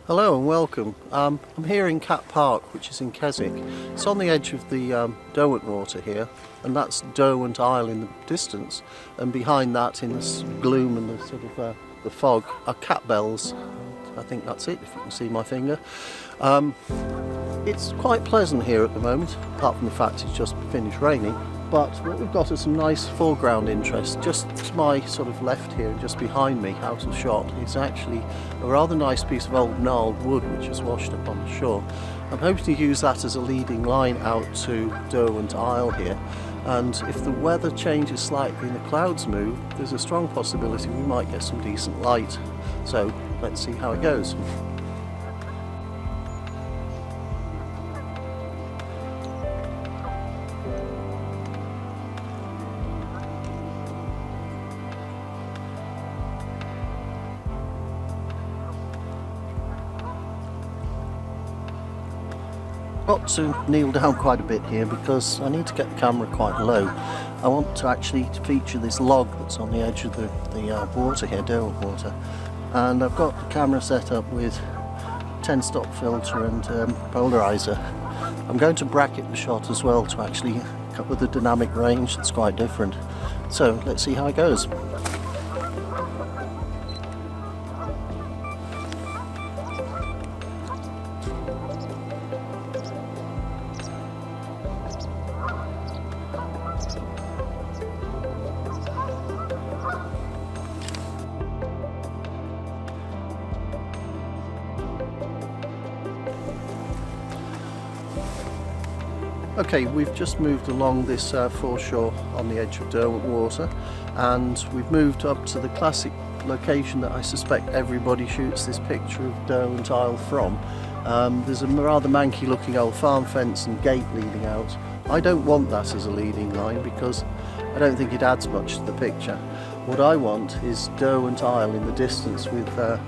Hello and welcome. I'm here in Cat Park, which is in Keswick. It's on the edge of the Derwent water here, and that's Derwent Isle in the distance. And behind that, in the gloom and the sort of the fog, are cat bells. I think that's it, if you can see my finger. It's quite pleasant here at the moment, apart from the fact it's just finished raining. But what we've got is some nice foreground interest. Just to my sort of left here, just behind me, out of shot, is actually a rather nice piece of old gnarled wood which is washed up on the shore. I'm hoping to use that as a leading line out to Derwent Isle here. And if the weather changes slightly and the clouds move, there's a strong possibility we might get some decent light. So let's see how it goes. Got to kneel down quite a bit here because I need to get the camera quite low. I want to actually feature this log that's on the edge of the water here, Derwent water, and I've got the camera set up with 10-stop filter and polarizer. I'm going to bracket the shot as well to actually cover the dynamic range that's quite different. So let's see how it goes. Okay, we've just moved along this foreshore on the edge of Derwent water, and we've moved up to the classic location that I suspect everybody shoots this picture of Derwent Isle from. There's a rather manky looking old farm fence and gate leading out. I don't want that as a leading line because I don't think it adds much to the picture. What I want is Derwent Isle in the distance with the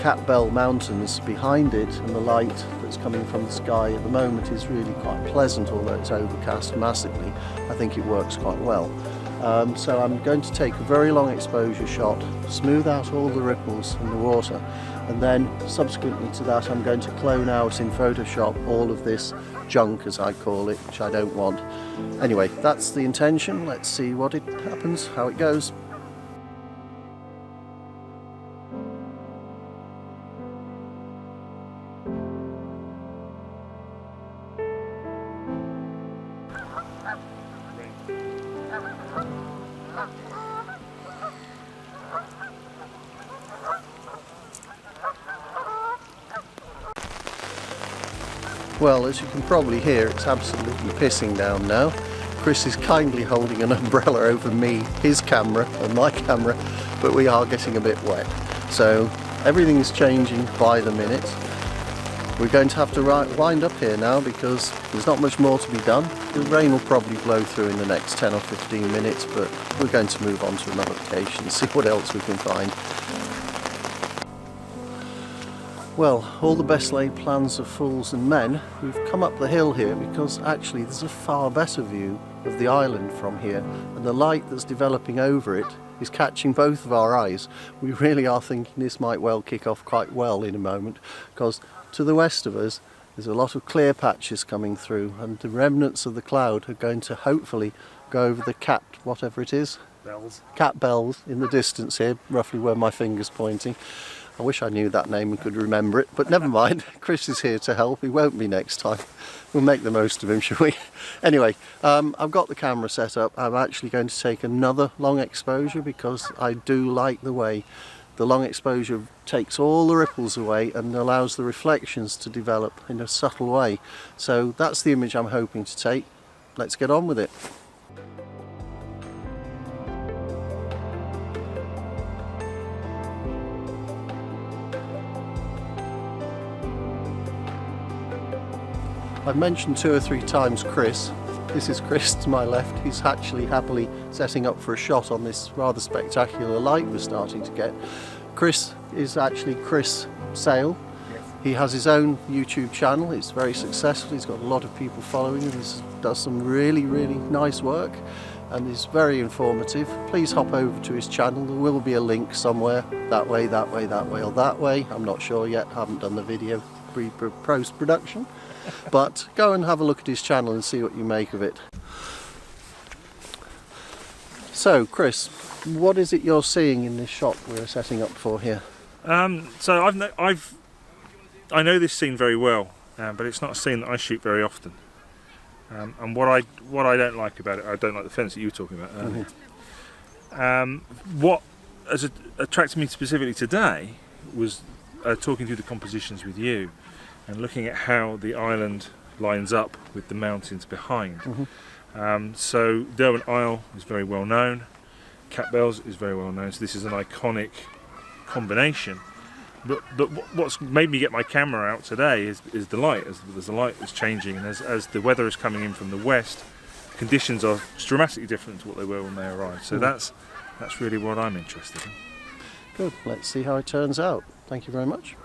Cat Bell Mountains behind it, and the light that's coming from the sky at the moment is really quite pleasant, although it's overcast massively. I think it works quite well. So I'm going to take a very long exposure shot, smooth out all the ripples in the water, and then subsequently to that I'm going to clone out in Photoshop all of this junk, as I call it, which I don't want. Anyway, that's the intention. Let's see what it happens, how it goes. Well, as you can probably hear, it's absolutely pissing down now. Chris is kindly holding an umbrella over me, his camera and my camera, but we are getting a bit wet. So everything's changing by the minute. We're going to have to wind up here now because there's not much more to be done. The rain will probably blow through in the next 10 or 15 minutes, but we're going to move on to another location and see what else we can find. Well, all the best laid plans of fools and men. We've come up the hill here because actually there's a far better view of the island from here, and the light that's developing over it is catching both of our eyes. We really are thinking this might well kick off quite well in a moment, because to the west of us there's a lot of clear patches coming through, and the remnants of the cloud are going to hopefully go over the cat, whatever it is, cat bells in the distance here, roughly where my finger's pointing. I wish I knew that name and could remember it, but never mind. Chris is here to help. He won't be next time. We'll make the most of him, shall we? Anyway, I've got the camera set up. I'm actually going to take another long exposure because I do like the way the long exposure takes all the ripples away and allows the reflections to develop in a subtle way. So that's the image I'm hoping to take. Let's get on with it. I've mentioned 2 or 3 times Chris. This is Chris to my left. He's actually happily setting up for a shot on this rather spectacular light we're starting to get. Chris is actually Chris Sale. He has his own YouTube channel. It's very successful. He's got a lot of people following him. He does some really nice work. and is very informative. Please hop over to his channel. There will be a link somewhere, that way, that way, that way, or that way. I'm not sure yet, haven't done the video post-production. But go and have a look at his channel and see what you make of it. So Chris, what is it you're seeing in this shot we're setting up for here? So I know this scene very well, but it's not a scene that I shoot very often. And what I don't like about it, I don't like the fence that you were talking about earlier. What has attracted me specifically today was talking through the compositions with you and looking at how the island lines up with the mountains behind. So Derwent Isle is very well known, Cat Bells is very well known, so this is an iconic combination. But what's made me get my camera out today is the light. As the light is changing, and as the weather is coming in from the west, conditions are dramatically different to what they were when they arrived. So that's really what I'm interested in. Good, let's see how it turns out. Thank you very much.